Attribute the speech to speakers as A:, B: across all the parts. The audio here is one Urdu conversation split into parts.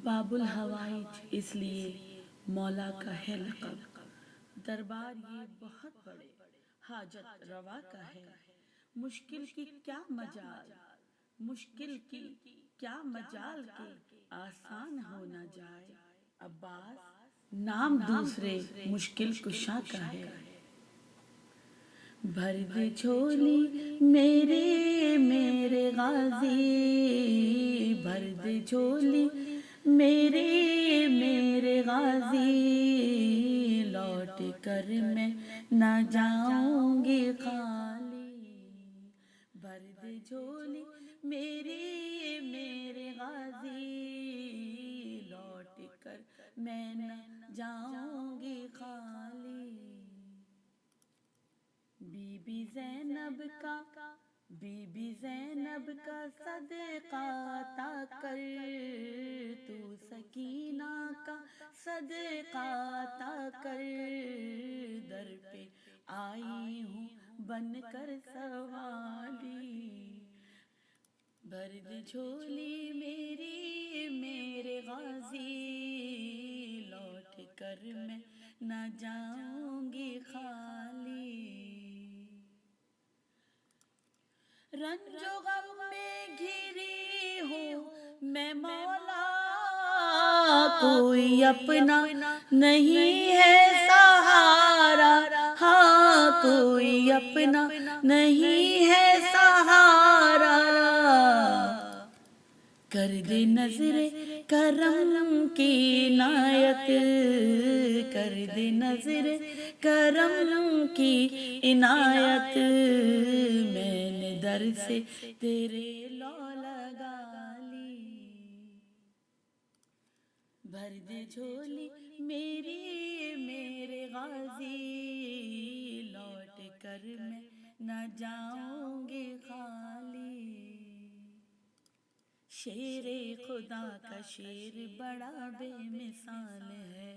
A: باب الحوائج اس لیے مولا کا ہے لقب، دربار یہ بہت بڑے حاجت روا کا ہے۔ مشکل کی کیا مجال، مشکل کی کیا مجال کے آسان ہو نہ جائے۔ عباس نام دوسرے مشکل کشا کا ہے۔ بھر دے جھولی میرے میرے غازی، بھر دے جھولی میرے میرے غازی، لوٹ کر میں نہ جاؤں گی خالی۔ بھر دے جھولی میرے میرے غازی، لوٹ کر میں نہ جاؤں گی خالی۔ بی بی زینب کا صدقہ عطا کر، تو سکینہ کا صدقہ عطا کر، در پہ آئی ہوں بن کر سوالی۔ بھر دے جھولی میری میرے غازی، لوٹ کر میں نہ جاؤں گی خالی۔ رنج و غم میں گھری ہوں میں مولا، کوئی اپنا نہیں ہے سہارا، ہاں کوئی اپنا نہیں ہے سہارا۔ کر دے نظر کرم کی عنایت، کر دے نظر کرم کی عنایت، میں نے در سے تیرے لو لگا لی۔ بھر دے جھولی میری میرے غازی، لوٹ کر میں نہ جاؤں گی خالی۔ شیر خدا کا شیر بڑا بے مثال ہے،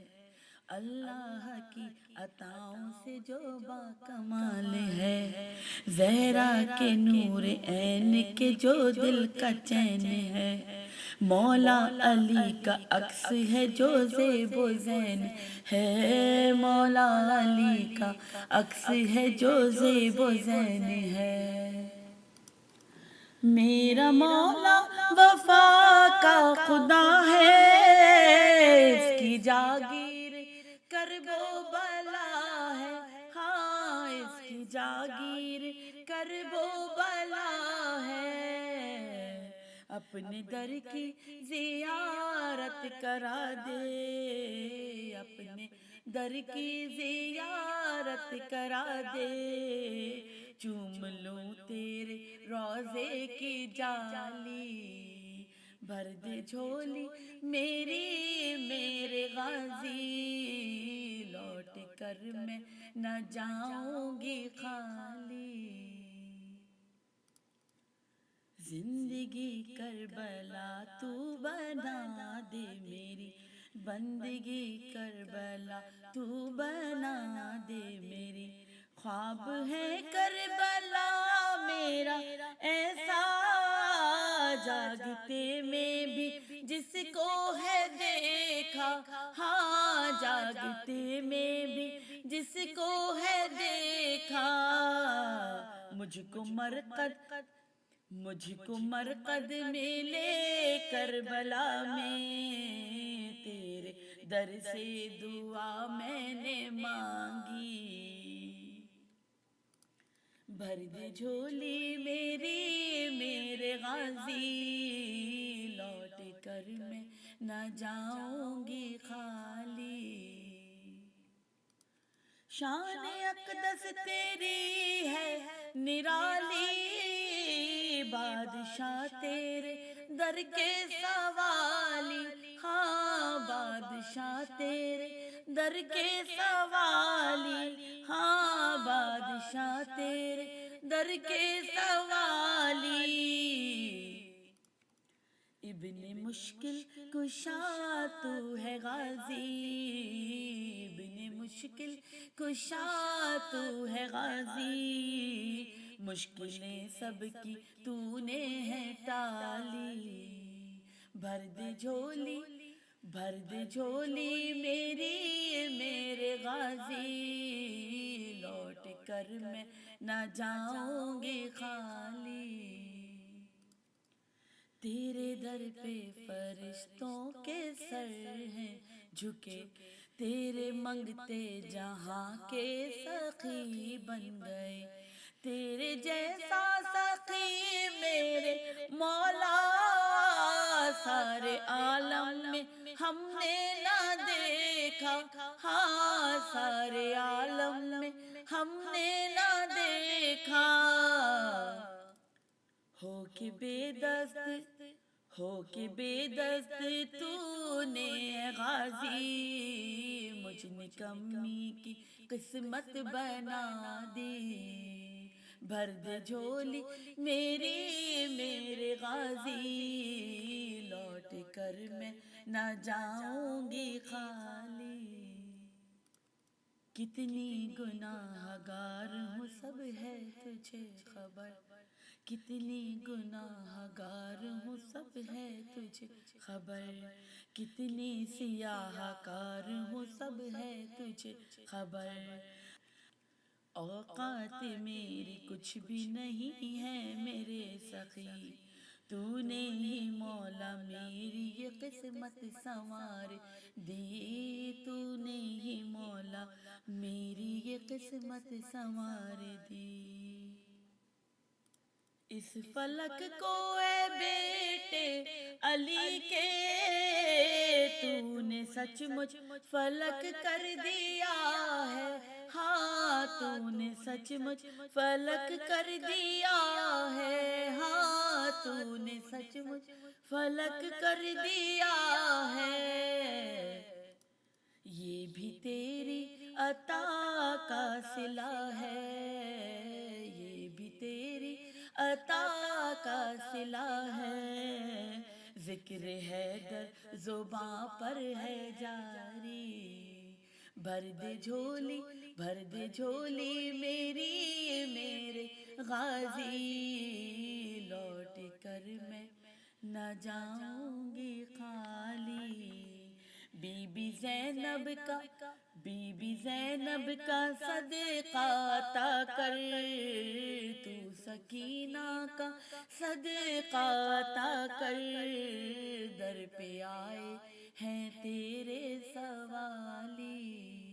A: اللہ کی عطاؤں سے جو با کمال ہے۔ زہرا کے نور عین کے جو دل کا چین ہے، مولا علی کا عکس ہے جو زیب و زین ہے، مولا علی کا عکس ہے جو زیب و زین ہے۔ میرا مولا وفا کا خدا ہے، اس کی جاگیر کرب و بلا ہے، ہاں اس کی جاگیر کرب و بلا ہے۔ اپنے در کی زیارت کرا دے، اپنے در کی زیارت کرا دے، چوم لوں تیرے روضے کی جالی۔ بھر دے جھولی میری میرے غازی، لوٹ کر میں نہ جاؤں گی خالی۔ زندگی کربلا تو بنا دے میری، بندگی کربلا تو بنا دے میری، خواب ہے کربلا میرا ایسا، جاگتے میں بھی جس کو ہے دیکھا، ہاں جاگتے میں بھی جس کو ہے دیکھا۔ مجھ کو مرقد میں لے کربلا میں، تیرے در سے دعا میں نے مانگی۔ بھر دے جھولی میری میرے غازی، لوٹ کر میں نہ جاؤں گی خالی۔ شان اقدس تیری ہے نرالی، بادشاہ تیرے در کے سوالی، ہاں بادشاہ تیرے در کے سوالی، ہاں بادشاہ تیرے در کے سوالی۔ ابن مشکل کشا تو ہے غازی، ابن مشکل کشا تو ہے غازی، مشکلیں سب کی تو نے ہے ٹالی۔ بھر دے جھولی بھر دے جھولی میری میرے غازی، لوٹ کر میں نہ جاؤں گی خالی۔ تیرے در پہ فرشتوں کے سر ہیں جھکے، تیرے منگتے جہاں کے سخی بن گئے، تیرے جیسا سخی میرے مولا سارے عالم میں ہم نے نہ دیکھا، ہاں سارے عالم میں ہم نے نہ دیکھا۔ ہو کے بے دست، ہو کے بے دست تو نے غازی، مجھ نکمی کی قسمت بنا دی۔ بھر دے جھولی میری میرے غازی، لوٹ کر میں نہ جاؤں گی خالی۔ کتنی گناہ گار ہوں سب ہے تجھے خبر، کتنی گناہ گار ہوں سب ہے تجھے خبر، کتنی سیاہ کار ہوں سب ہے تجھے خبر۔ اوقات میری کچھ بھی نہیں ہے میرے سخی، تو نے ہی مولا میری یہ قسمت سنوار دی، تو نے ہی مولا میری یہ قسمت سنوار دی۔ اس فلک کو اے بیٹے علی کے، تو نے سچ مچ فلک کر دیا ہے، ہاں تو نے سچ مچ فلک کر دیا ہے، ہاں تو نے سچ مچ فلک کر دیا ہے۔ یہ بھی تیری عطا کا صلہ ہے، یہ بھی تیری عطا کا صلہ ہے، ذکر حیدر زباں پر ہے جاری۔ بھر دے جھولی، بھر دے جھولی میری میرے غازی، لوٹ کر میں نہ جاؤں گی خالی۔ بی بی زینب کا، بی بی زینب کا صدقہ عطا کر، تو سکینہ کا صدقہ عطا کر، در پہ آئے ہیں تیرے سوالی۔